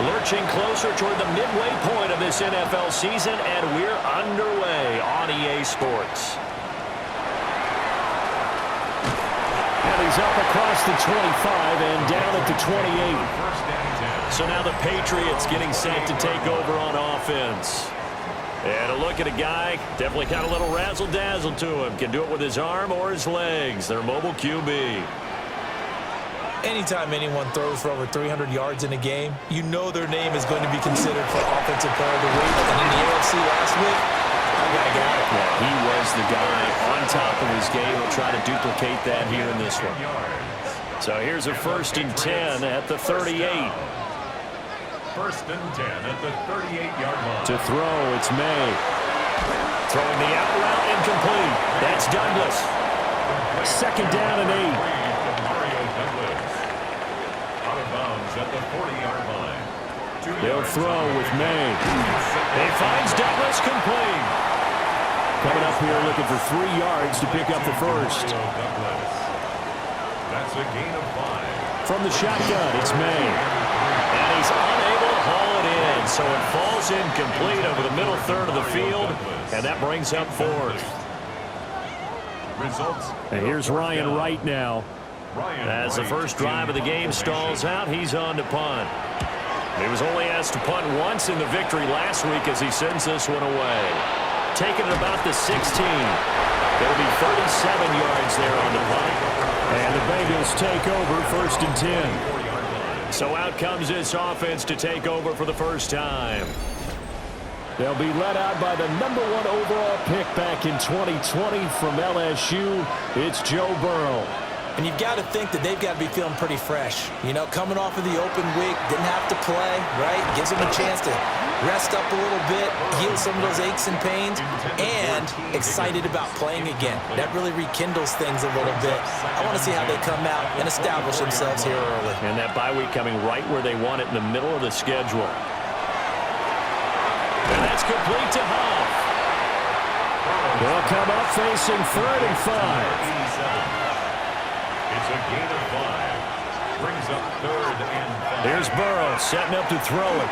Lurching closer toward the midway point of this NFL season, and we're underway on EA Sports. And he's up across the 25 and down at the 28. So now the Patriots getting set to take over on offense. And a look at a guy, definitely got a little razzle-dazzle to him. Can do it with his arm or his legs. Their mobile QB. Anytime anyone throws for over 300 yards in a game, you know their name is going to be considered for Offensive Player of the Week. And in the AFC last week, that guy got it. Yeah, he was the guy on top of his game. We'll try to duplicate that here in this one. So here's a 1st and 10 at the 38. 1st and 10 at the 38-yard line. To throw, it's May. Throwing the out route incomplete. That's Douglas. 2nd down and 8. At the 40-yard line. They'll throw with May. He finds Douglas complete. Coming up here looking for 3 yards to pick up the first. That's a gain of 5. From the shotgun, it's May. And he's unable to haul it in. So it falls incomplete over the middle third of the field. And that brings up 4th. Results. And here's Ryan Wright now. As the first drive of the game stalls out, he's on to punt. He was only asked to punt once in the victory last week as he sends this one away. Taking it about the 16. It'll be 37 yards there on the punt. And the Bengals take over 1st and 10. So out comes this offense to take over for the first time. They'll be led out by the #1 overall pick back in 2020 from LSU. It's Joe Burrow. And you've got to think that they've got to be feeling pretty fresh. You know, coming off of the open week, didn't have to play, right? Gives them a chance to rest up a little bit, heal some of those aches and pains, and excited about playing again. That really rekindles things a little bit. I want to see how they come out and establish themselves here early. And that bye week coming right where they want it in the middle of the schedule. And that's complete to Huff. They'll come up facing 3rd and 5. It's a gain of 5. Brings up 3rd and 5. Here's Burrow setting up to throw it.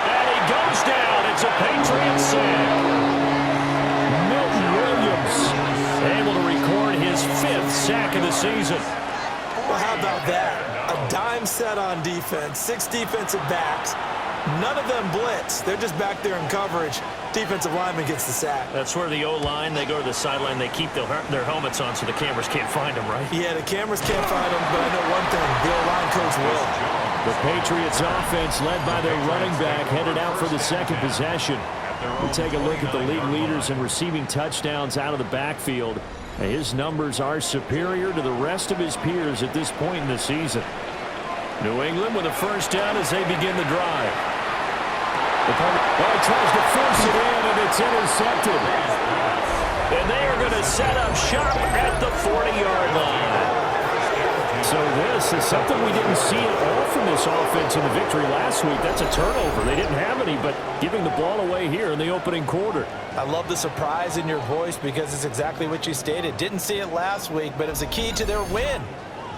And he goes down. It's a Patriot sack. Milton Williams able to record his 5th sack of the season. Well, how about that? A dime set on defense, 6 defensive backs. None of them blitz. They're just back there in coverage. Defensive lineman gets the sack. That's where the O-line, they go to the sideline, they keep their helmets on so the cameras can't find them, right? Yeah, the cameras can't find them, but I know one thing, the O-line coach will. The Patriots offense led by their running back headed out for the 2nd possession. We'll take a look at the league leaders in receiving touchdowns out of the backfield. His numbers are superior to the rest of his peers at this point in the season. New England with a 1st down as they begin the drive. The tries to force it in, and it's intercepted. And they are going to set up shop at the 40-yard line. So this is something we didn't see at all from this offense in the victory last week. That's a turnover. They didn't have any, but giving the ball away here in the opening quarter. I love the surprise in your voice because it's exactly what you stated. Didn't see it last week, but it was a key to their win.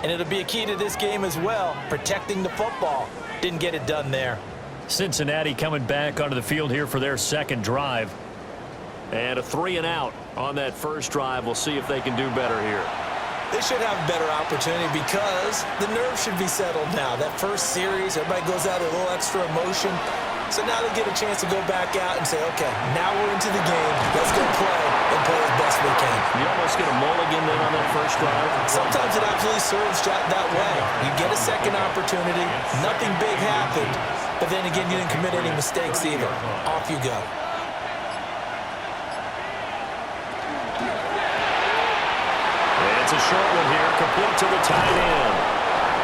And it'll be a key to this game as well, protecting the football. Didn't get it done there. Cincinnati coming back onto the field here for their 2nd drive. And a 3 and out on that first drive. We'll see if they can do better here. They should have a better opportunity because the nerves should be settled now. That first series, everybody goes out with a little extra emotion. So now they get a chance to go back out and say, okay, now we're into the game. Let's go play and play as best we can. You almost get a mulligan then on that first drive. Sometimes it absolutely serves that way. You get a 2nd opportunity. Nothing big happened. But then again, you didn't commit any mistakes either. Off you go. It's a short one here, complete to the tight end.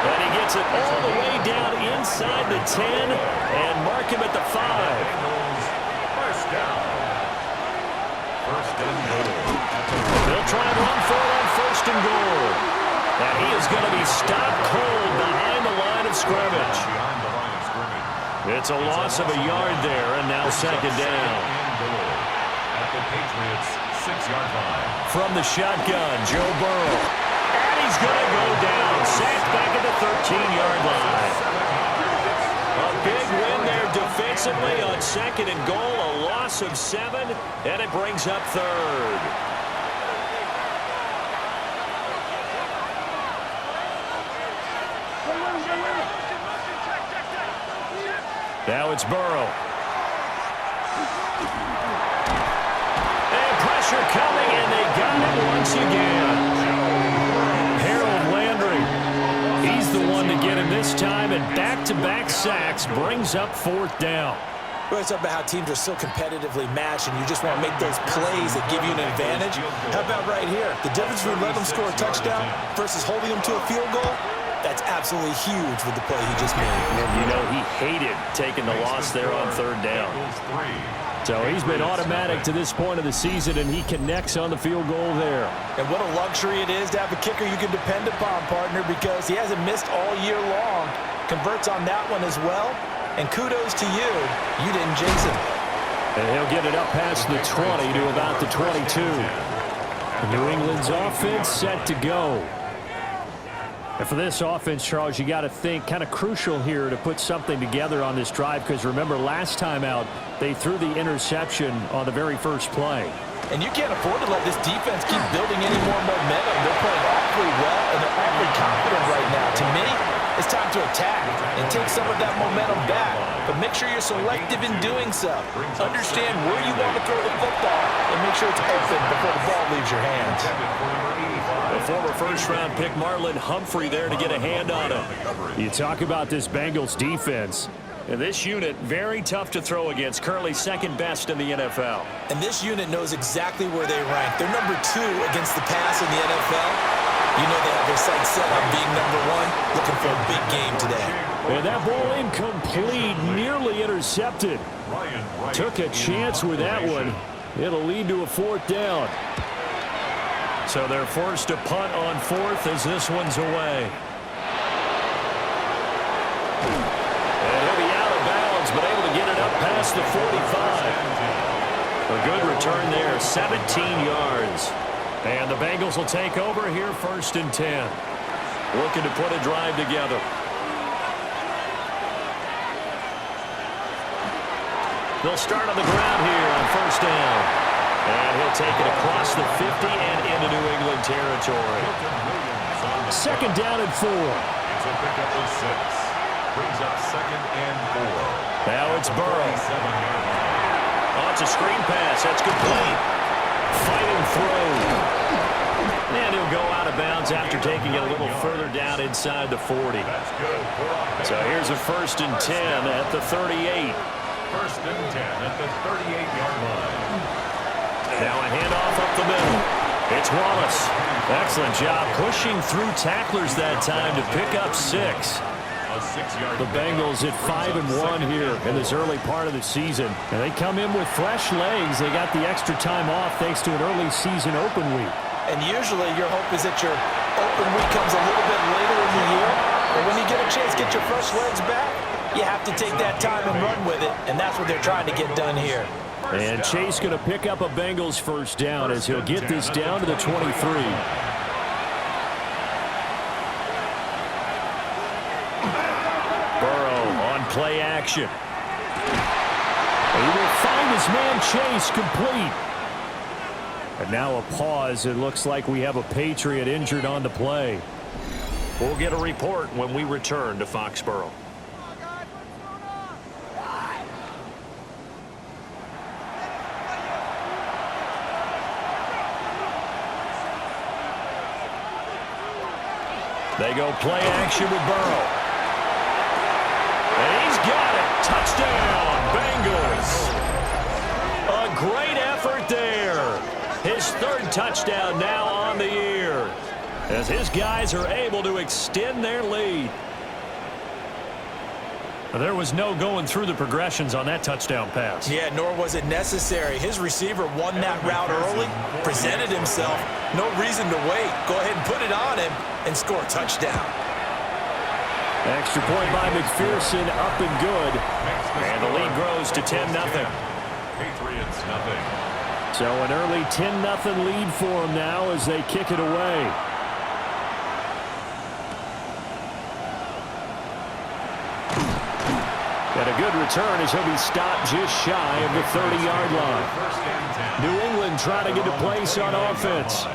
And he gets it all the way down inside the 10 and mark him at the 5. First down. 1st and goal. They'll try and run for it on 1st and goal. And he is going to be stopped cold behind the line of scrimmage. It's a loss of a yard there, and now 2nd down. At the Patriots' 6-yard line. From the shotgun, Joe Burrow. And he's going to go down. Sacked back at the 13-yard second and goal, a loss of 7, and it brings up third. Now it's Burrow. And pressure coming, and they got it once again. Harold Landry, he's the one to get him this time, and back-to-back sacks brings up 4th down. We always talk about how teams are so competitively matched, and you just want to make those plays that give you an advantage. How about right here? The difference between letting them score a touchdown versus holding them to a field goal, that's absolutely huge with the play he just made. You know, he hated taking the loss there on 3rd down. So he's been automatic to this point of the season, and he connects on the field goal there. And what a luxury it is to have a kicker you can depend upon, partner, because he hasn't missed all year long. Converts on that one as well. And kudos to you. You didn't jinx him. And he'll get it up past the 20 to about the 22. New England's offense set to go. And for this offense, Charles, you got to think kind of crucial here to put something together on this drive, because remember last time out they threw the interception on the very first play. And you can't afford to let this defense keep building any more momentum. They're playing awfully well, and they're awfully confident right now. To me, it's time to attack and take some of that momentum back. But make sure you're selective in doing so. Understand where you want to throw the football and make sure it's open before the ball leaves your hands. The former first-round pick Marlon Humphrey there to get a hand on him. You talk about this Bengals defense. And this unit, very tough to throw against, currently second best in the NFL. And this unit knows exactly where they rank. They're number 2 against the pass in the NFL. You know they have their sights set on being number 1, looking for a big game today. And that ball incomplete, nearly intercepted. Took a chance with that one. It'll lead to a 4th down. So they're forced to punt on 4th as this one's away. And he'll be out of bounds, but able to get it up past the 45. A good return there, 17 yards. And the Bengals will take over here 1st and 10. Looking to put a drive together. They'll start on the ground here on 1st down. And he'll take it across the 50 and into New England territory. 2nd down and 4. It's a pickup of 6. Brings up 2nd and 4. Now it's Burrow. Oh, it's a screen pass. That's complete. Fighting through. And he'll go out of bounds after taking it a little further down inside the 40. So here's a 1st and 10 at the 38. 1st and 10 at the 38-yard line. Now a handoff up the middle. It's Wallace. Excellent job pushing through tacklers that time to pick up 6. The Bengals at 5-1 here in this early part of the season. And they come in with fresh legs. They got the extra time off thanks to an early season open week. And usually your hope is that your open week comes a little bit later in the year. But when you get a chance to get your fresh legs back, you have to take that time and run with it. And that's what they're trying to get done here. And Chase going to pick up a Bengals 1st down as he'll get this down to the 23. Burrow on play action. He will find his man Chase complete. And now a pause. It looks like we have a Patriot injured on the play. We'll get a report when we return to Foxborough. They go play action with Burrow. And he's got it. Touchdown, Bengals. A great effort there. His 3rd touchdown now on the year, as his guys are able to extend their lead. There was no going through the progressions on that touchdown pass. Yeah, nor was it necessary. His receiver won that route early, presented himself. No reason to wait. Go ahead and put it on him and score a touchdown. Extra point by McPherson, up and good. And the lead grows to 10-0. Patriots nothing. So an early 10-0 lead for them now as they kick it away. And a good return as he'll be stopped just shy of the 30-yard line. New England trying to get a place on offense.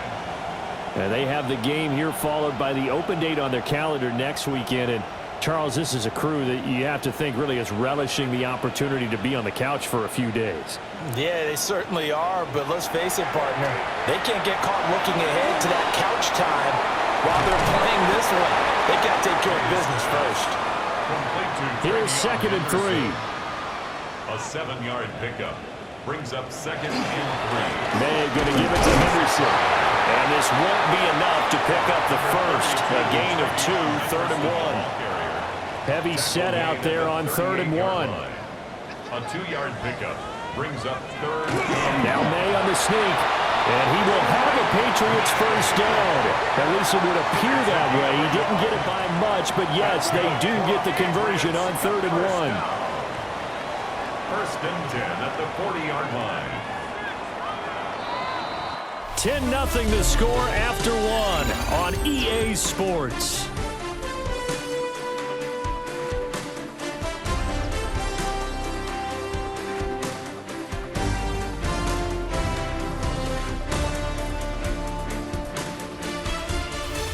And they have the game here followed by the open date on their calendar next weekend. And Charles, this is a crew that you have to think really is relishing the opportunity to be on the couch for a few days. Yeah, they certainly are, but let's face it, partner. They can't get caught looking ahead to that couch time while they're playing this one. They got to take care of business first. Here's 2nd and 3. A 7-yard pickup brings up 2nd and 3. May going to give it to Henderson. And this won't be enough to pick up the first. A gain of 2, 3rd and 1. Heavy set out there on 3rd and 1. A 2-yard pickup brings up 3rd and 1. Now May on the sneak. And he will have a Patriots first down. At least it would appear that way. He didn't get it by much, but yes, they do get the conversion on 3rd and 1. 1st and 10 at the 40-yard line. 10-0 the score after 1 on EA Sports.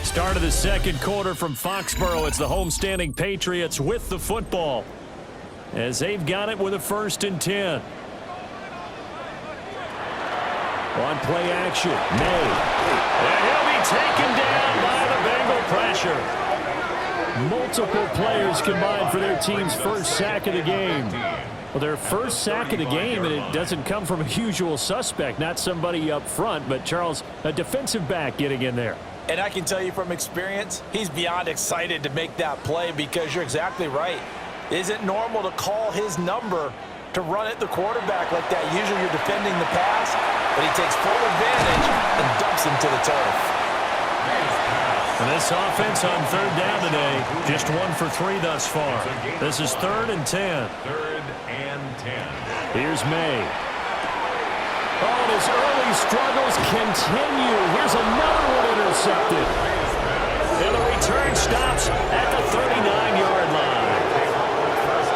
Start of the 2nd quarter from Foxborough. It's the homestanding Patriots with the football as they've got it with a 1st and 10. On play action, May. And he'll be taken down by the Bengal pressure. Multiple players combined for their team's first sack of the game. Well, their first sack of the game, and it doesn't come from a usual suspect, not somebody up front, but Charles, a defensive back getting in there. And I can tell you from experience, he's beyond excited to make that play because you're exactly right. Isn't normal to call his number to run at the quarterback like that. Usually you're defending the pass, but he takes full advantage and dumps him to the turf. And this offense on 3rd down today, just 1 for 3 thus far. This is 3rd and 10. 3rd and 10. Here's May. Oh, and his early struggles continue. Here's another one intercepted. And the return stops at the 39-yard line.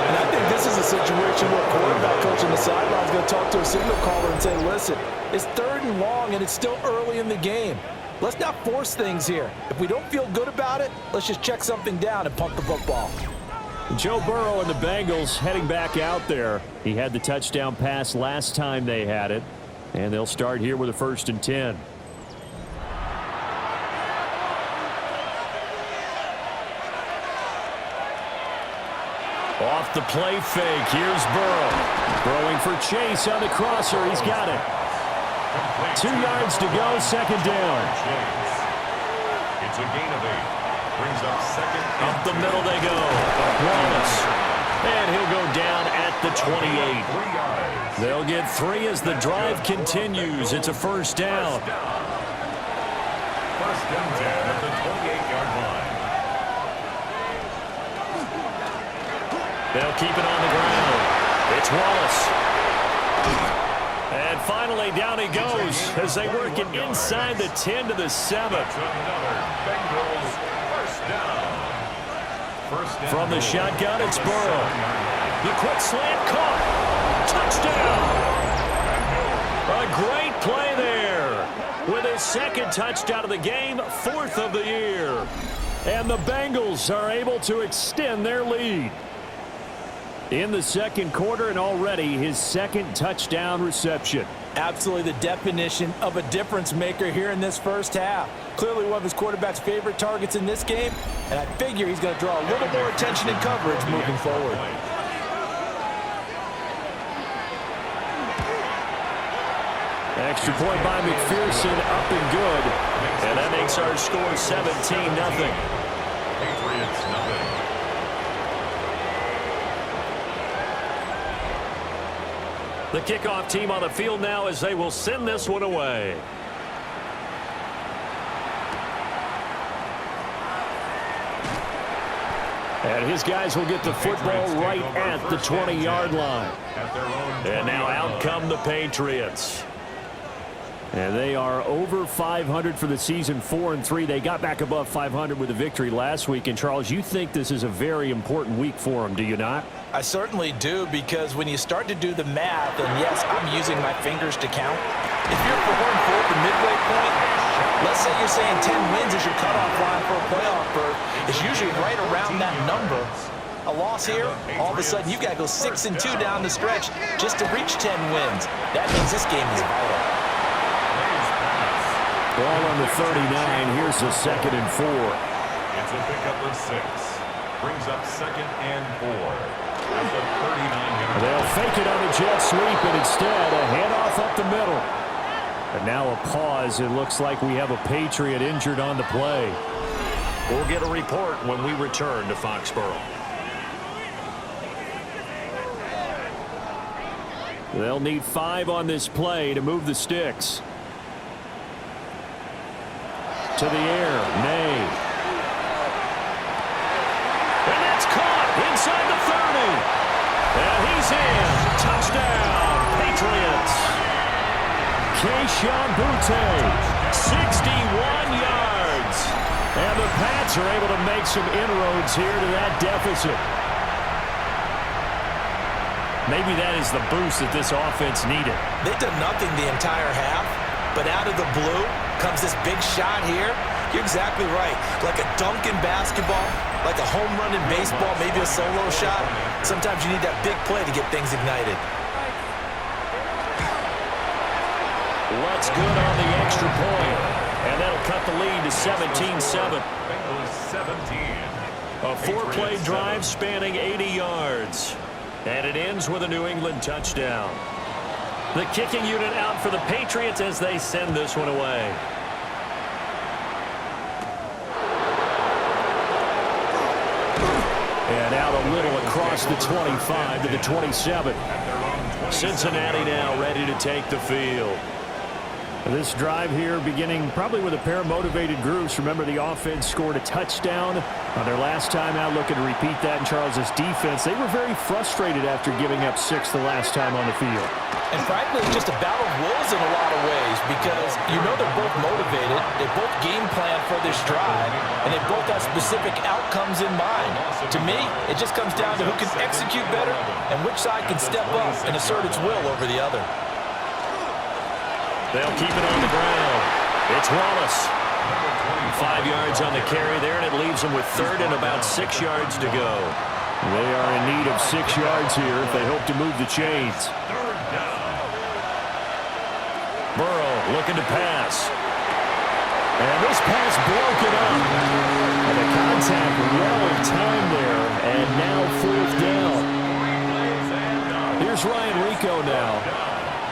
And I think this is a situation where a quarterback coach on the sideline is going to talk to a signal caller and say, listen, it's 3rd and long and it's still early in the game. Let's not force things here. If we don't feel good about it, let's just check something down and punt the football. Joe Burrow and the Bengals heading back out there. He had the touchdown pass last time they had it. And they'll start here with a 1st and 10. Off the play fake. Here's Burrow. Throwing for Chase on the crosser. He's got it. 2 yards to go. 2nd down. It's a gain of 8. Brings up 2nd. Up the middle they go. Wallace. And he'll go down at the 28. They'll get 3 as the drive continues. It's a 1st down. 1st and 10 at the 28-yard line. They'll keep it on the ground. It's Wallace. And finally, down he goes as they work it inside the 10 to the 7. That's another Bengals 1st down. From the shotgun, it's Burrow. The quick slant caught. Touchdown. A great play there. With his 2nd touchdown of the game, 4th of the year. And the Bengals are able to extend their lead. In the 2nd quarter, and already his 2nd touchdown reception. Absolutely the definition of a difference maker here in this first half. Clearly one of his quarterback's favorite targets in this game, and I figure he's going to draw a little more attention and coverage moving forward. Extra point by McPherson, up and good. And that makes our score 17-0. Patriots 0. The kickoff team on the field now as they will send this one away. And his guys will get the football right at the 20-yard line. And now out come the Patriots. And they are over 500 for the season, 4-3. They got back above 500 with a victory last week. And, Charles, you think this is a very important week for them, do you not? I certainly do, because when you start to do the math, and yes, I'm using my fingers to count. If you're 4-4 at the midway point, let's say you're saying 10 wins is your cutoff line for a playoff berth. It's usually right around that number. A loss here, all of a sudden you've got to go 6-2 down the stretch just to reach 10 wins. That means this game is vital. Ball on the 39. Here's the 2nd and 4. It's a pickup of 6. Brings up 2nd and 4. At the 39-yard. They'll fake it on the jet sweep, and instead a handoff up the middle. And now a pause. It looks like we have a Patriot injured on the play. We'll get a report when we return to Foxborough. They'll need 5 on this play to move the sticks. To the air, May. And that's caught inside the 30. And he's in. Touchdown, Patriots. Keyshawn Butte, 61 yards. And the Pats are able to make some inroads here to that deficit. Maybe that is the boost that this offense needed. They've done nothing the entire half, but out of the blue comes this big shot here. You're exactly right. Like a dunk in basketball, like a home run in baseball, maybe a solo shot. Sometimes you need that big play to get things ignited. What's good on the extra point? And that'll cut the lead to 17-7. Bengals 17. A 4-play drive spanning 80 yards. And it ends with a New England touchdown. The kicking unit out for the Patriots as they send this one away. And out a little across the 25 to the 27. Cincinnati now ready to take the field. This drive here beginning probably with a pair of motivated groups. Remember, the offense scored a touchdown on their last time out. Looking to repeat that in Charles's defense. They were very frustrated after giving up 6 the last time on the field. And frankly, it's just a battle of wills in a lot of ways, because you know they're both motivated, they both game plan for this drive, and they both have specific outcomes in mind. To me, it just comes down to who can execute better and which side can step up and assert its will over the other. They'll keep it on the ground. It's Wallace. 5 yards on the carry there, and it leaves them with 3rd and about 6 yards to go. They are in need of 6 yards here if they hope to move the chains. Burrow looking to pass. And this pass broken up. And the contact well in time there, and now 4th down. Here's Ryan Rico now,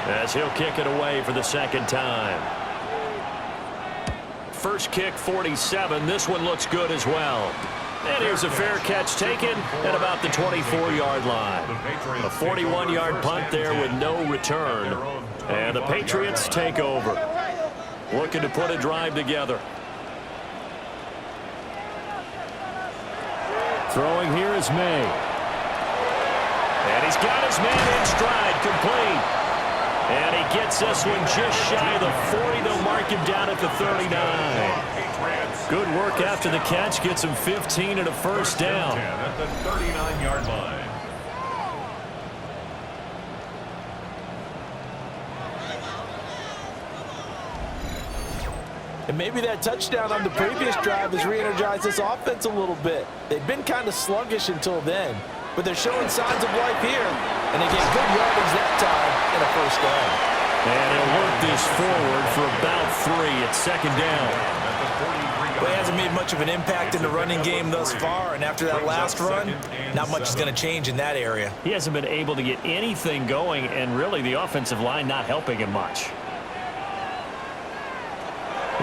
as he'll kick it away for the 2nd time. First kick, 47. This one looks good as well. And here's a fair catch taken at about the 24-yard line. A 41-yard punt there with no return. And the Patriots take over. Looking to put a drive together. Throwing here is May. And he's got his man in stride, complete. And he gets this one just shy of the 40. They'll mark him down at the 39. Good work after the catch. Gets him 15 and a 1st down. At the 39-yard line. And maybe that touchdown on the previous drive has re-energized this offense a little bit. They've been kind of sluggish until then, but they're showing signs of life here. And they get good yardage that time and a 1st down. And he'll work this forward for about 3 at 2nd down. Well, he hasn't made much of an impact in the running game thus far, and after that last run, not much is going to change in that area. He hasn't been able to get anything going, and really the offensive line not helping him much.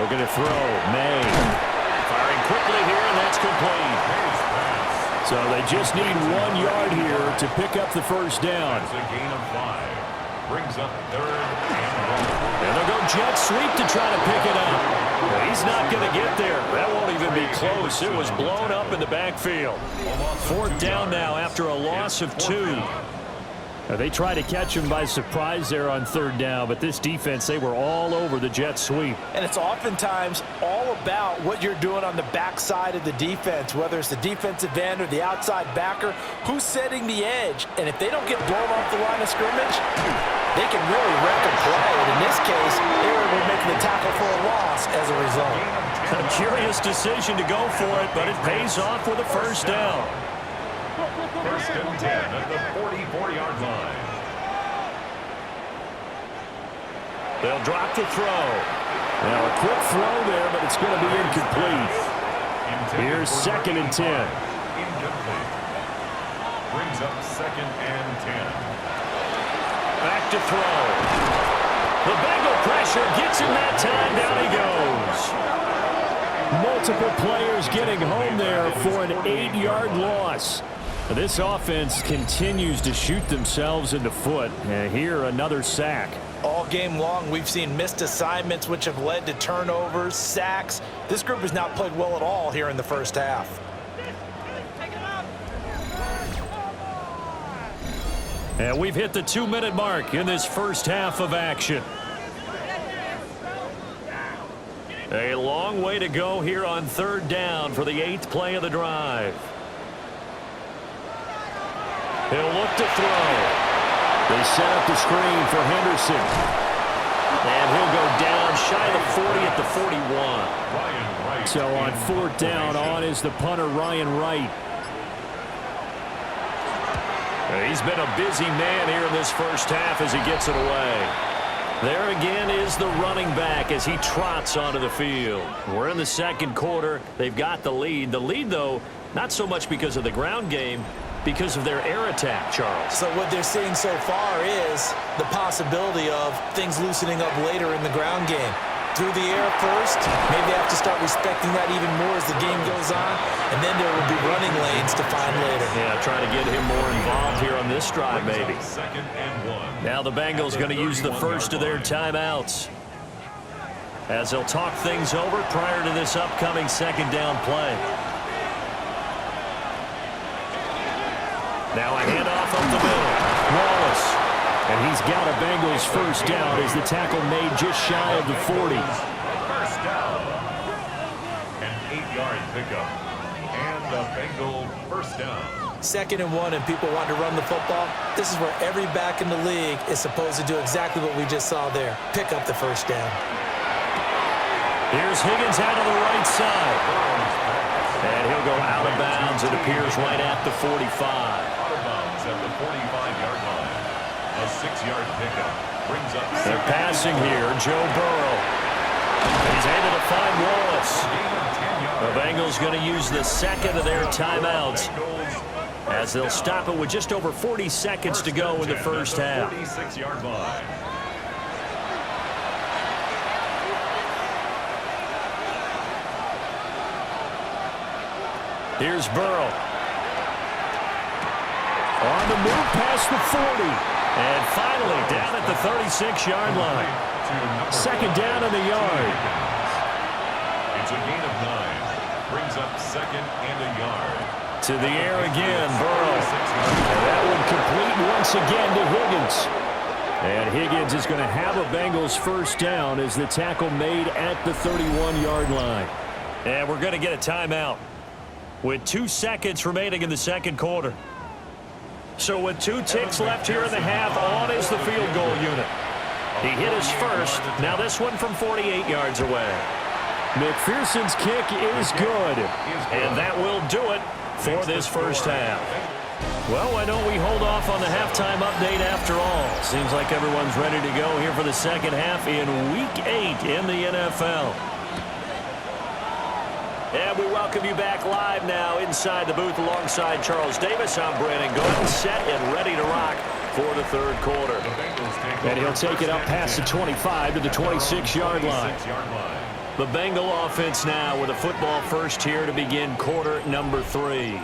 Looking to throw. May. Firing quickly here, and that's complete. So they just need 1 yard here to pick up the 1st down. That's a gain of 5. Brings up 3rd and 1. And they'll go jet sweep to try to pick it up. Well, he's not going to get there. That won't even be close. It was blown up in the backfield. 4th down now after a loss of 2. They tried to catch him by surprise there on third down, but this defense, they were all over the jet sweep. And it's oftentimes all about what you're doing on the backside of the defense, whether it's the defensive end or the outside backer, who's setting the edge. And if they don't get blown off the line of scrimmage, they can really wreck a play. And in this case, they were able to make the tackle for a loss as a result. A curious decision to go for it, but it pays off with a first down. First and 10 at the 44-yard line. They'll drop the throw. Now a quick throw there, but it's going to be incomplete. Here's second and 10. Incomplete. Brings up second and 10. Back to throw. The Bengal pressure gets him that time. Down he goes. Multiple players getting home there for an 8-yard loss. This offense continues to shoot themselves in the foot. And here, another sack. All game long, we've seen missed assignments, which have led to turnovers, sacks. This group has not played well at all here in the first half. And we've hit the 2-minute mark in this first half of action. A long way to go here on third down for the 8th play of the drive. He'll look to throw. They set up the screen for Henderson. And he'll go down shy of the 40 at the 41. So on fourth down, on is the punter, Ryan Wright. He's been a busy man here in this first half as he gets it away. There again is the running back as he trots onto the field. We're in the second quarter. They've got the lead. The lead, though, not so much because of the ground game, because of their air attack, Charles. So what they're seeing so far is the possibility of things loosening up later in the ground game. Through the air first, maybe they have to start respecting that even more as the game goes on, and then there will be running lanes to find later. Yeah, trying to get him more involved here on this drive, maybe. Second and 1. Now the Bengals going to use the first of their timeouts as they'll talk things over prior to this upcoming second down play. Now a handoff up the middle. Wallace. And he's got a Bengals first down as the tackle made just shy of the 40. First down. An 8-yard pickup. And a Bengal first down. Second and 1 and people want to run the football. This is where every back in the league is supposed to do exactly what we just saw there. Pick up the first down. Here's Higgins out of the right side. And he'll go out of bounds. It appears right at the 45. Out of bounds at the 45-yard line. A 6-yard pickup. Brings up They're passing here. Joe Burrow. He's able to find Wallace. The Bengals going to use the second of their timeouts as they'll stop it with just over 40 seconds to go in the first half. 46-yard line. Here's Burrow. On the move past the 40. And finally down at the 36-yard line. Second down in the yard. It's a gain of 9. Brings up second and a yard. To the air again, Burrow. And that one complete once again to Higgins. And Higgins is going to have a Bengals first down as the tackle made at the 31-yard line. And we're going to get a timeout with 2 seconds remaining in the second quarter. So with 2 ticks left here in the half, on is the field goal unit. He hit his first. Now this one from 48 yards away. McPherson's kick is good. And that will do it for this first half. Well, why don't we hold off on the halftime update after all? Seems like everyone's ready to go here for the second half in Week 8 in the NFL. And we welcome you back live now inside the booth alongside Charles Davis. I'm Brandon Gordon, set and ready to rock for the third quarter. And he'll take it up past the 25 to the 26-yard line. The Bengal offense now with a football first here to begin quarter number 3.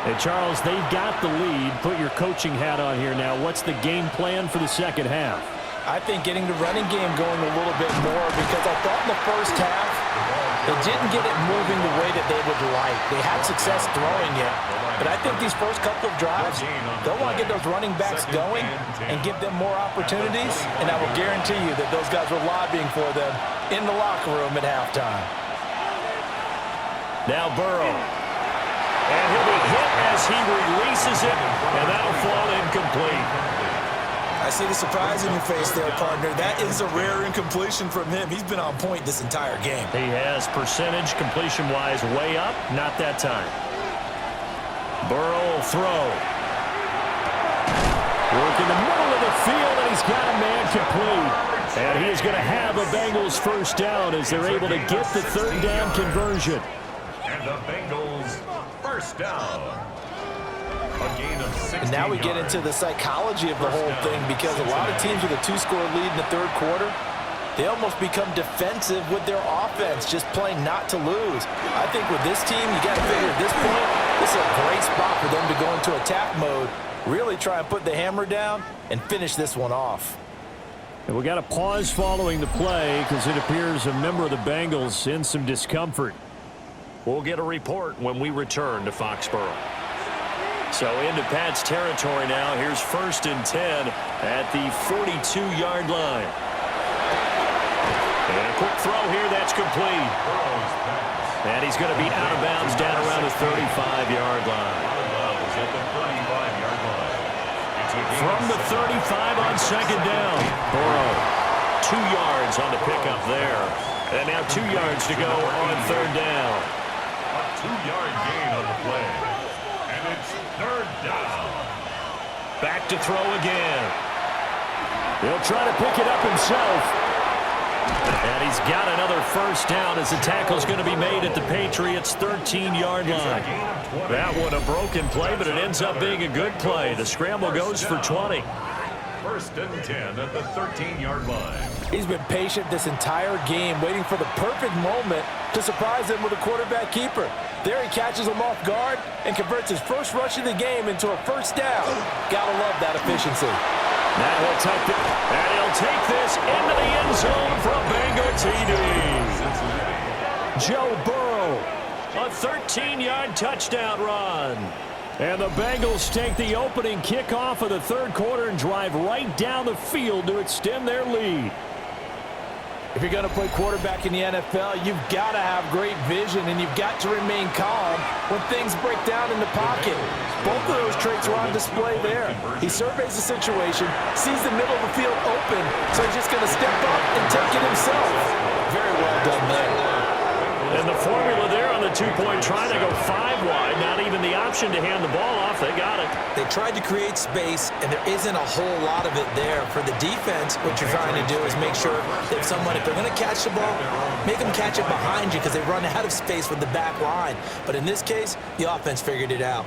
And Charles, they've got the lead. Put your coaching hat on here now. What's the game plan for the second half? I think getting the running game going a little bit more, because I thought in the first half they didn't get it moving the way that they would like. They had success throwing it, but I think these first couple of drives, they'll want to get those running backs going and give them more opportunities, and I will guarantee you that those guys were lobbying for them in the locker room at halftime. Now Burrow. And he'll be hit as he releases it, and that'll fall incomplete. I see the surprise in your face there, partner. That is a rare incompletion from him. He's been on point this entire game. He has percentage completion-wise way up, not that time. Burrow will throw. Work in the middle of the field, and he's got a man complete. And he is going to have a Bengals first down as they're able to get the third down conversion. And the Bengals first down. A gain of 16 And now we get into the psychology of the whole thing, because a lot of teams with a 2-score lead in the third quarter, they almost become defensive with their offense, just playing not to lose. I think with this team, you got to figure at this point, this is a great spot for them to go into attack mode, really try and put the hammer down and finish this one off. And we got a pause following the play because it appears a member of the Bengals in some discomfort. We'll get a report when we return to Foxborough. So into Pat's territory now. Here's 1st and 10 at the 42-yard line. And a quick throw here. That's complete. And he's going to be out of bounds down around the 35-yard line. From the 35 on 2nd down. Burrow, 2 yards on the pickup there. And now 2 yards to go on 3rd down. A 2-yard gain on the play. And it's 3rd down. Back to throw again. He'll try to pick it up himself. And he's got another first down as the tackle's going to be made at the Patriots' 13-yard line. That one a broken play, but it ends up being a good play. The scramble goes for 20. 1st and 10 at the 13-yard line. He's been patient this entire game, waiting for the perfect moment to surprise him with a quarterback keeper. There he catches him off guard and converts his first rush of the game into a first down. Gotta love that efficiency. Now he'll take this into the end zone for a Bengal TD. Joe Burrow, a 13-yard touchdown run. And the Bengals take the opening kickoff of the third quarter and drive right down the field to extend their lead. If you're going to play quarterback in the NFL, you've got to have great vision, and you've got to remain calm when things break down in the pocket. Both of those traits are on display there. He surveys the situation, sees the middle of the field open, so he's just going to step up and take it himself. Very well done there. And the formula there on the two-point try to go 5 wide. Not even the option to hand the ball off. They got it. They tried to create space, and there isn't a whole lot of it there. For the defense, what you're trying to do is make sure that if they're going to catch the ball, make them catch it behind you, because they run out of space with the back line. But in this case, the offense figured it out.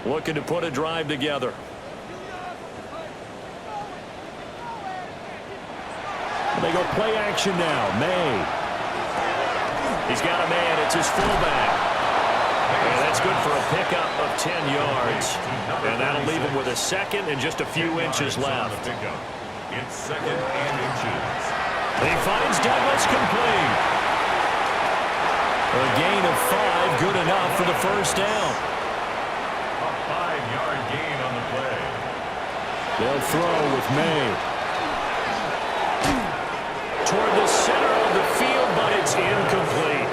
Looking to put a drive together. They go play action now. May. He's got a man. It's his fullback. And that's good for a pickup of 10 yards. And that'll leave him with a second and just a few inches left. It's 2nd and inches. He finds Douglas complete. A gain of 5, good enough for the first down. A 5-yard gain on the play. They'll throw with May. Toward the center of the field, but it's incomplete.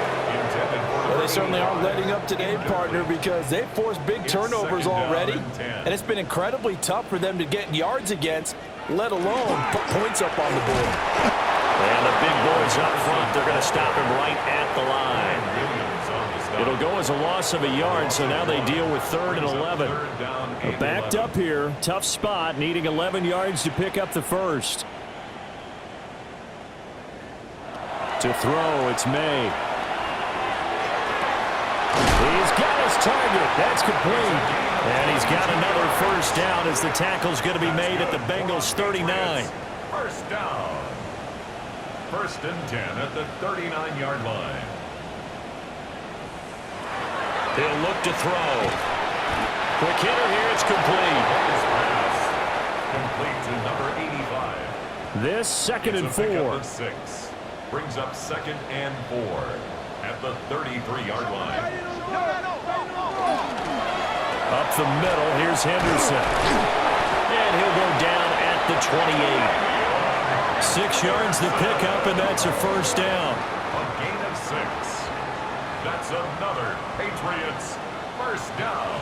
Well, they certainly aren't letting up today, partner, because they've forced big turnovers already, and it's been incredibly tough for them to get yards against, let alone put points up on the board. And the big boys up front, they're going to stop him right at the line. It'll go as a loss of a yard, so now they deal with 3rd and 11. Backed up here, tough spot, needing 11 yards to pick up the first. To throw, it's May. He's got his target. That's complete. And he's got another first down as the tackle's going to be made at the Bengals' 39. First down. 1st and 10 at the 39-yard line. He'll look to throw. Quick hitter here. It's complete. Complete to number 85. This second and It's a pickup 4. of 6. Brings up second and 4 at the 33-yard line. Up the middle, here's Henderson. And he'll go down at the 28. 6 yards to pick up, and that's a first down. A gain of 6. That's another Patriots first down.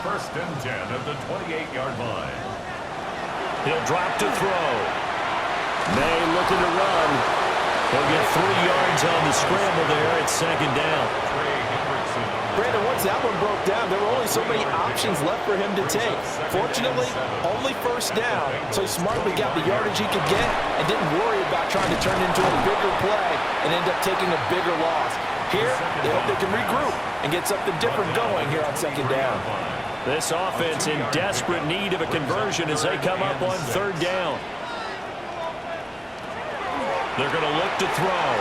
First and 10 at the 28-yard line. He'll drop to throw. May looking to run. He'll get 3 yards on the scramble there. It's second down. Brandon, once that one broke down, there were only so many options left for him to take. Fortunately, only first down, so he smartly got the yardage he could get and didn't worry about trying to turn it into a bigger play and end up taking a bigger loss. Here, they hope they can regroup and get something different going here on second down. This offense in desperate need of a conversion as they come up on third down. They're going to look to throw.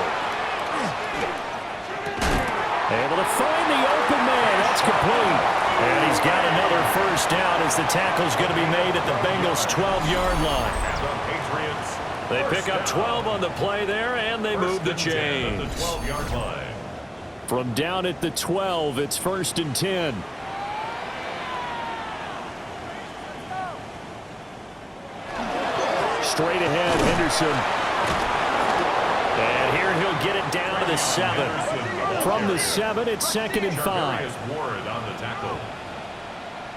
Able to find the open man. That's complete. And he's got another first down as the tackle's going to be made at the Bengals' 12-yard line. They pick up 12 on the play there, and they move the chains. From down at the 12, it's first and 10. Straight ahead, Henderson. And here he'll get it down to the 7. From the 7, it's second and 5.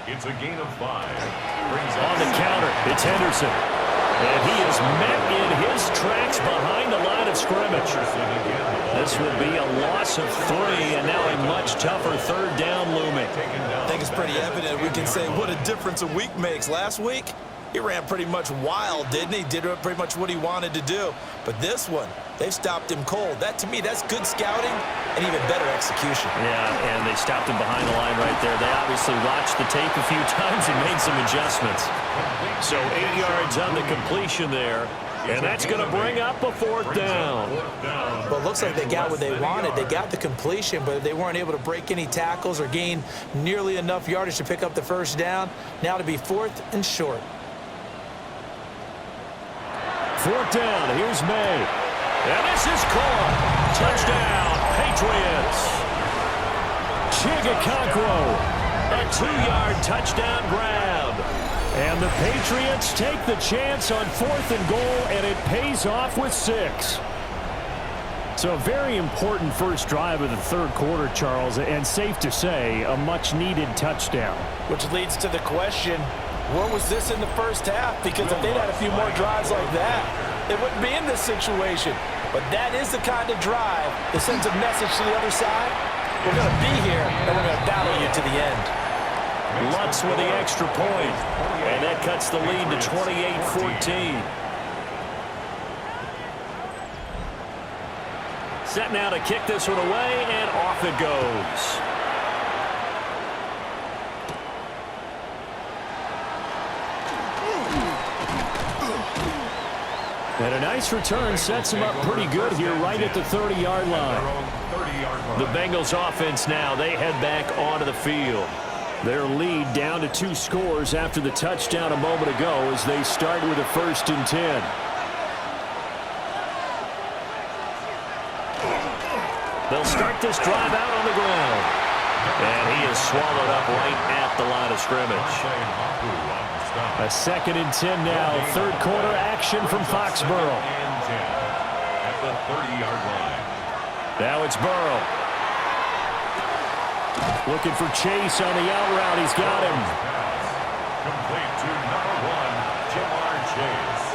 It's a gain of 5. On the counter, it's Henderson. And he is met in his tracks behind the line of scrimmage. This will be a loss of 3, and now a much tougher third down looming. I think it's pretty evident. We can say what a difference a week makes. Last week, he ran pretty much wild, didn't he? Did pretty much what he wanted to do. But this one, they've stopped him cold. That, to me, that's good scouting and even better execution. Yeah, and they stopped him behind the line right there. They obviously watched the tape a few times and made some adjustments. So 8 yards on the completion there. And that's going to bring up a fourth down. Well, it looks like they got what they wanted. They got the completion, but they weren't able to break any tackles or gain nearly enough yardage to pick up the first down. Now to be fourth and short. Fourth down, here's May. And this is caught. Touchdown, Patriots. Chigakonkwo, a 2-yard touchdown grab. And the Patriots take the chance on 4th and goal, and it pays off with 6. So a very important first drive of the third quarter, Charles, and safe to say, a much-needed touchdown. Which leads to the question, where was this in the first half? Because if they'd had a few more drives like that, they wouldn't be in this situation. But that is the kind of drive that sends a message to the other side. We're going to be here, and we're going to battle you to the end. Lutz with the extra point, and that cuts the lead to 28-14. Set now to kick this one away, and off it goes. And a nice return sets him up pretty good here right at the 30-yard line. The Bengals offense now, they head back onto the field. Their lead down to 2 scores after the touchdown a moment ago as they start with a first and 10. They'll start this drive out on the ground. And he is swallowed up right at the line of scrimmage. A second and 10 now. Third quarter action from Foxborough. At the 30-yard line. Now it's Burrow. Looking for Chase on the out route. He's got him. Complete to number 1, Jamar Chase.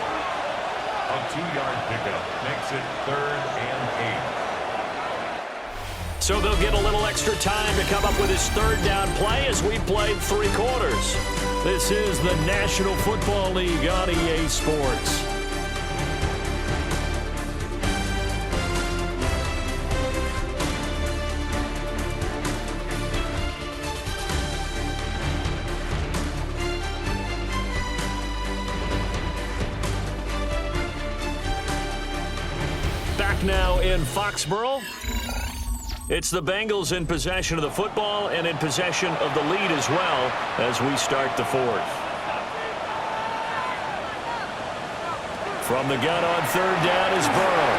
A 2-yard pickup makes it 3rd and 8. So they'll get a little extra time to come up with his third down play as we played 3 quarters. This is the National Football League on EA Sports. Back now in Foxborough. It's the Bengals in possession of the football and in possession of the lead as well as we start the fourth. From the gun on third down is Burrow.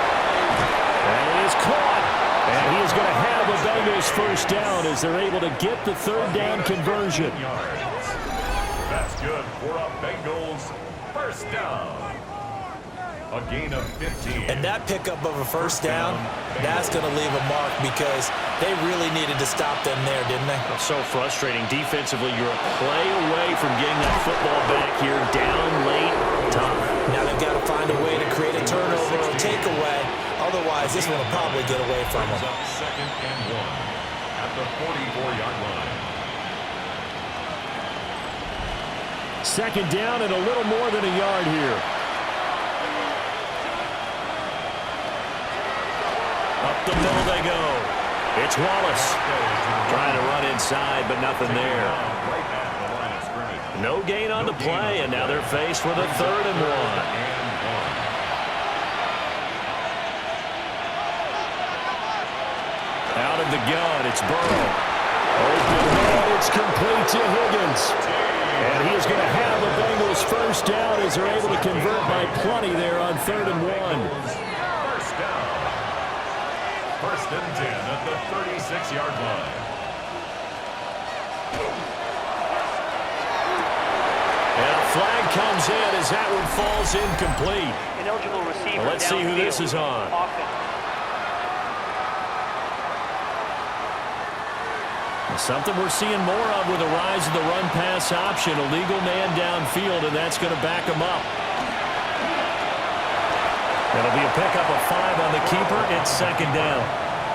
And it is caught. And he is going to have a Bengals first down as they're able to get the third down conversion. That's good for a Bengals first down. A gain of 15. And that pickup of a first down, that's going to leave a mark because they really needed to stop them there, didn't they? So frustrating. Defensively, you're a play away from getting that football back here. Down late, tough. Now they've got to find a way to create a turnover or takeaway. Otherwise, this one will probably get away from them. Second and 1 at the 44-yard line. Second down and a little more than a yard here. Up the middle they go. It's Wallace. Trying to run inside, but nothing there. No gain on the play, and now they're faced with a 3rd and 1. Out of the gun, it's Burrow. Open man, it's complete to Higgins. And he is going to have a Bengals first down as they're able to convert by plenty there on 3rd and 1. First and 10 at the 36-yard line. And a flag comes in as that one falls incomplete. Ineligible receiver. Well, let's see who this is on. Something we're seeing more of with the rise of the run-pass option. A legal man downfield, and that's going to back him up. That'll be a pickup of 5 on the keeper. It's second down.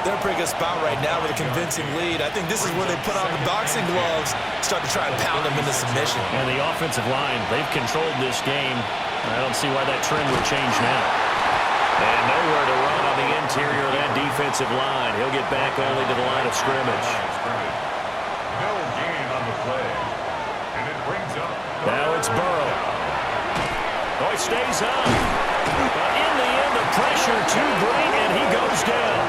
They're in a pretty good spot right now with a convincing lead. I think this is where they put on the boxing gloves, start to try and pound them into submission. And the offensive line, they've controlled this game. I don't see why that trend would change now. And nowhere to run on the interior of that defensive line. He'll get back only to the line of scrimmage. No gain on the play. And it brings up... Now it's Burrow. Oh, he stays on. But in the end, the pressure too great, and he goes down.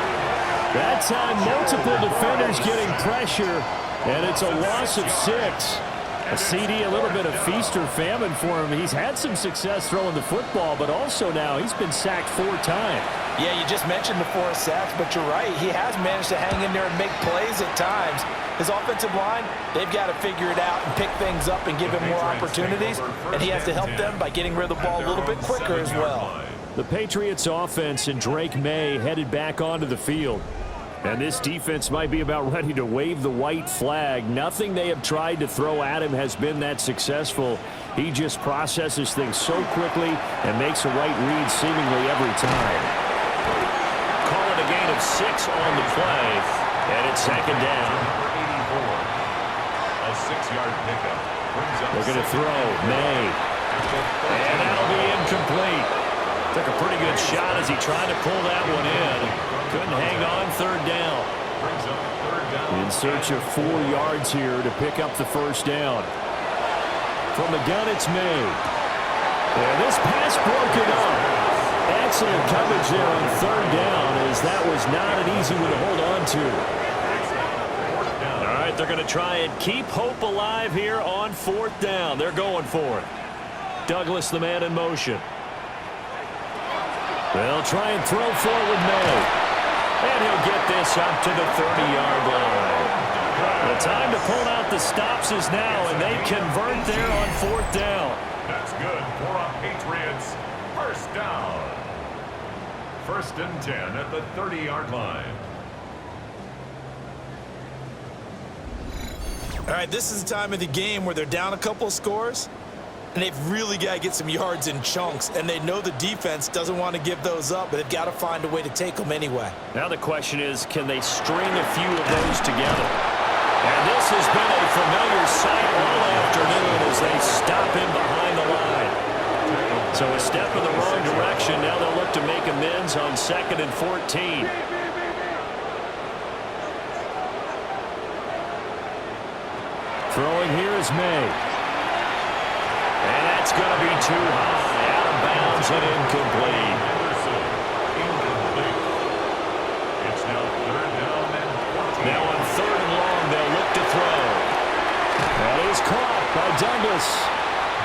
That time, multiple defenders getting pressure, and it's a loss of 6. A CD, a little bit of feast or famine for him. He's had some success throwing the football, but also now he's been sacked 4 times. Yeah, you just mentioned the 4 sacks, but you're right. He has managed to hang in there and make plays at times. His offensive line, they've got to figure it out and pick things up and give him more opportunities, and he has to help them by getting rid of the ball a little bit quicker as well. The Patriots offense and Drake May headed back onto the field. And this defense might be about ready to wave the white flag. Nothing they have tried to throw at him has been that successful. He just processes things so quickly and makes a right read seemingly every time. Calling a gain of 6 on the play, and it's second down. A 6-yard pickup. They're going to throw. May. And that'll be incomplete. Took a pretty good shot as he tried to pull that one in. Couldn't hang on, third down. In search of 4 yards here to pick up the first down. From the gun, it's May. And this pass broken up. Excellent coverage there on third down, as that was not an easy one to hold on to. All right, they're going to try and keep hope alive here on 4th down. They're going for it. Douglas, the man in motion. They'll try and throw forward May. And he'll get this up to the 30-yard line. The time to pull out the stops is now, and they convert there on 4th down. That's good for a Patriots first down. First and 10 at the 30-yard line. All right, this is the time of the game where they're down a couple of scores, and they've really got to get some yards in chunks, and they know the defense doesn't want to give those up, but they've got to find a way to take them anyway. Now the question is, can they string a few of those together? And this has been a familiar sight all afternoon as they stop him behind the line. So a step in the wrong direction. Now they'll look to make amends on 2nd and 14. Throwing here is May. And that's going to be too high. Out of bounds and incomplete. It's now 3rd down and 14. Now on 3rd and long, they'll look to throw. That is caught by Douglas.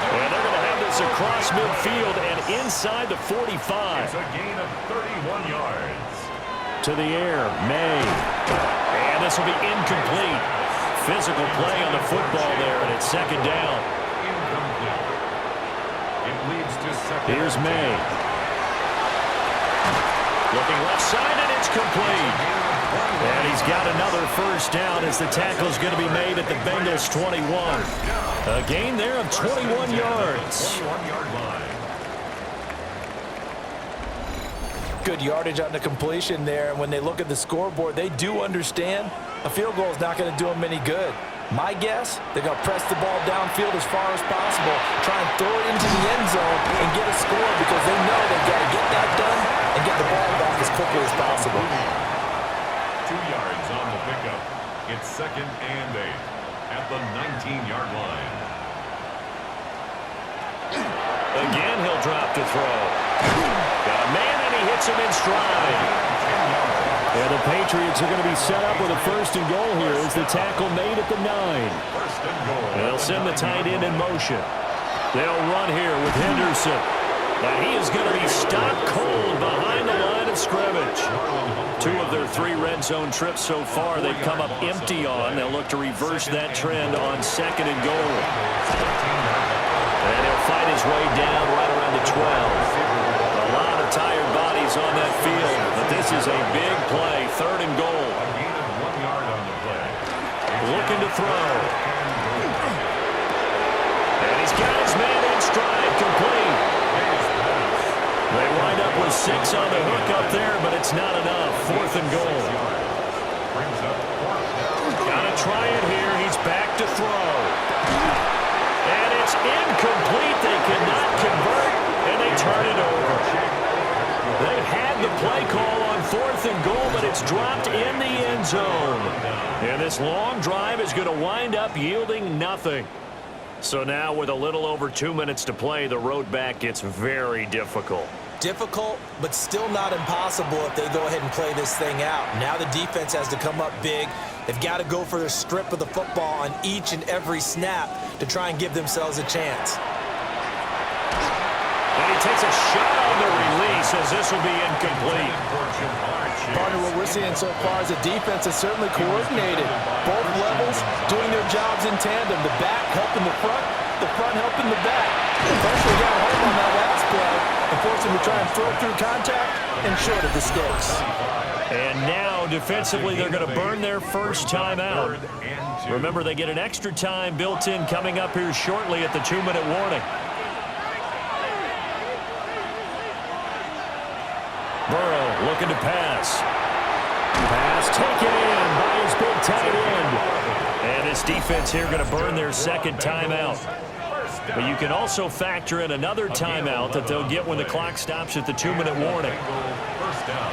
And they're going to have this across midfield and inside the 45. It's a gain of 31 yards. To the air, May. And this will be incomplete. Physical play on the football there, and it's second down. Incomplete. It leads to second. Here's May. Looking left side, and it's complete. And he's got another first down as the tackle's going to be made at the Bengals 21. A gain there of 21 yards. 21-yard line. Good yardage on the completion there. And when they look at the scoreboard, they do understand a field goal is not going to do them any good. My guess, they're going to press the ball downfield as far as possible, try and throw it into the end zone and get a score because they know they've got to get that done and get the ball back as quickly as possible. 2 yards on the pickup. It's second and 8 at the 19-yard line. Again, he'll drop to throw. Got a man, and he hits him in stride. And the Patriots are going to be set up with a first and goal here as the tackle made at the 9. First and goal. They'll send the tight end in motion. They'll run here with Henderson. And he is going to be stopped cold behind the line of scrimmage. 2 of their 3 red zone trips so far they've come up empty on. They'll look to reverse that trend on second and goal. And he'll fight his way down right around the 12. A lot of tired bodies on that field, but this is a big play. Third and goal. A gain of 1 yard on the play. Looking to throw. And he's got his man in stride, complete. They wind up with 6 on the hook up there, but it's not enough. Fourth and goal. Gotta try it here. He's back to throw. And it's incomplete. They cannot convert, and they turn it over. They had the play call on fourth and goal, but it's dropped in the end zone. And this long drive is going to wind up yielding nothing. So now with a little over 2 minutes to play, the road back gets very difficult. Difficult, but still not impossible if they go ahead and play this thing out. Now the defense has to come up big. They've got to go for the strip of the football on each and every snap to try and give themselves a chance. And he takes a shot on the release as this will be incomplete. Partner, what we're seeing so far is the defense is certainly coordinated. Both levels doing their jobs in tandem. The back helping the front helping the back. The pressure got home on that last play and forced him to try and throw through contact and short of the sticks. And now, defensively, they're going to burn their first time out. Remember, they get an extra time built in coming up here shortly at the 2-minute warning. Burrow looking to pass. Pass taken in by his big tight end. And this defense here going to burn their second timeout. But you can also factor in another timeout that they'll get when the clock stops at the 2-minute warning. First down.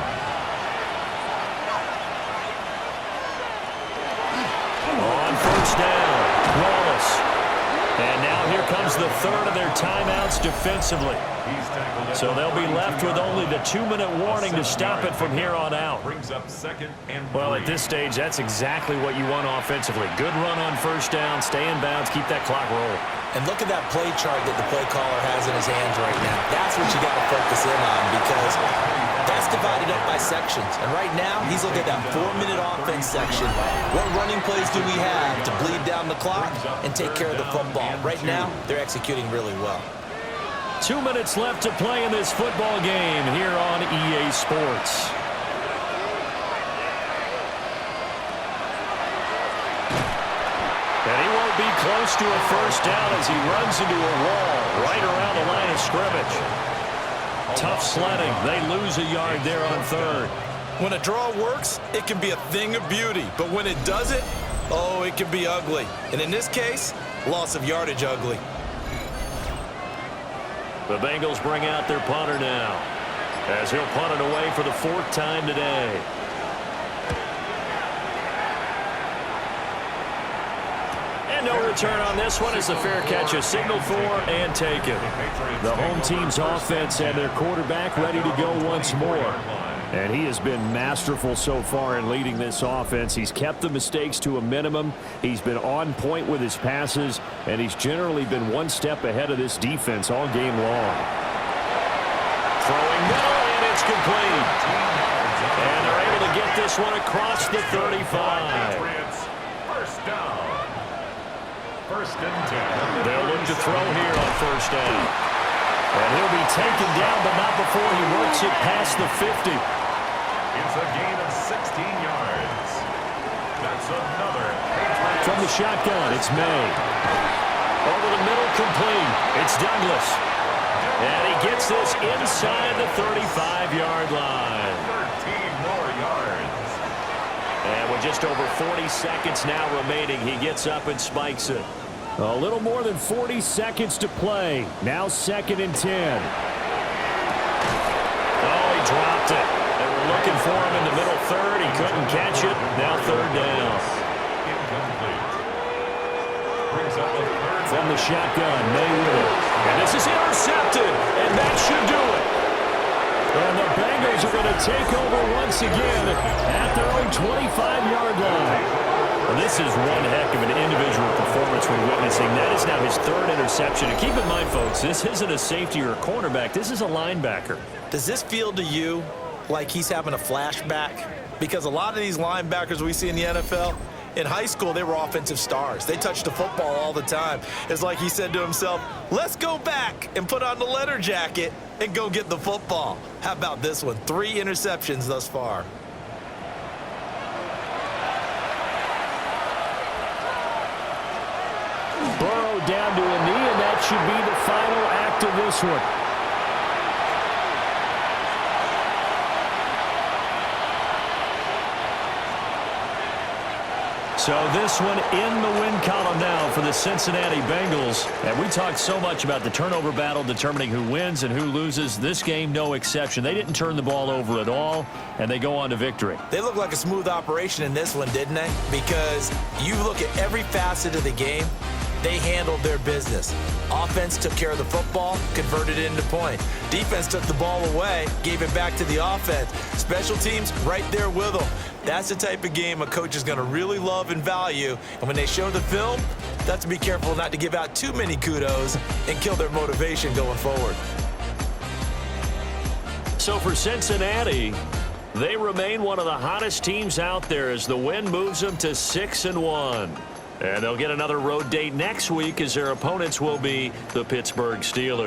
On first down, Wallace. And now here comes the third of their timeouts defensively. So they'll be left with only the 2-minute warning to stop it from here on out. Brings up second and 3. Well, at this stage, that's exactly what you want offensively. Good run on first down, stay in bounds, keep that clock rolling. And look at that play chart that the play caller has in his hands right now. That's what you got to focus in on because that's divided up by sections. And right now, he's looking at that 4-minute offense section. What running plays do we have to bleed down the clock and take care of the football? Right now, they're executing really well. 2 minutes left to play in this football game here on EA Sports. And he won't be close to a first down as he runs into a wall right around the line of scrimmage. Tough sledding. They lose a yard there on third. When a draw works, it can be a thing of beauty. But when it doesn't, oh, it can be ugly. And in this case, loss of yardage ugly. The Bengals bring out their punter now as he'll punt it away for the 4th time today. And no return on this one as the fair catch is signaled for and taken. The home team's offense and their quarterback ready to go once more. And he has been masterful so far in leading this offense. He's kept the mistakes to a minimum. He's been on point with his passes, and he's generally been one step ahead of this defense all game long. Throwing middle, and it's complete. And they're able to get this one across the 35. First down. First and 10. They'll look to throw here on first down. And he'll be taken down, but not before he works it past the 50. It's a gain of 16 yards. That's another Patriots. From the shotgun, it's May. Over the middle, complete. It's Douglas. And he gets this inside the 35-yard line. 13 more yards. And with just over 40 seconds now remaining, he gets up and spikes it. A little more than 40 seconds to play. Now 2nd and 10. Oh, he dropped it. They were looking for him in the middle third. He couldn't catch it. Now 3rd down. Incomplete. Brings up a third. From the shotgun, Mayweather. And this is intercepted. And that should do it. And the Bengals are going to take over once again at their own 25-yard line. Well, this is one heck of an individual performance we're witnessing. That is now his 3rd interception. And keep in mind, folks, this isn't a safety or a cornerback. This is a linebacker. Does this feel to you like he's having a flashback? Because a lot of these linebackers we see in the NFL, in high school, they were offensive stars. They touched the football all the time. It's like he said to himself, let's go back and put on the leather jacket and go get the football. How about this one? 3 interceptions thus far. Burrow down to a knee, and that should be the final act of this one. So this one in the win column now for the Cincinnati Bengals. And we talked so much about the turnover battle determining who wins and who loses. This game, no exception. They didn't turn the ball over at all, and they go on to victory. They look like a smooth operation in this one, didn't they? Because you look at every facet of the game, they handled their business. Offense took care of the football, converted it into point. Defense took the ball away, gave it back to the offense. Special teams right there with them. That's the type of game a coach is going to really love and value. And when they show the film, that's to be careful not to give out too many kudos and kill their motivation going forward. So for Cincinnati, they remain one of the hottest teams out there as the win moves them to 6-1. And they'll get another road date next week as their opponents will be the Pittsburgh Steelers.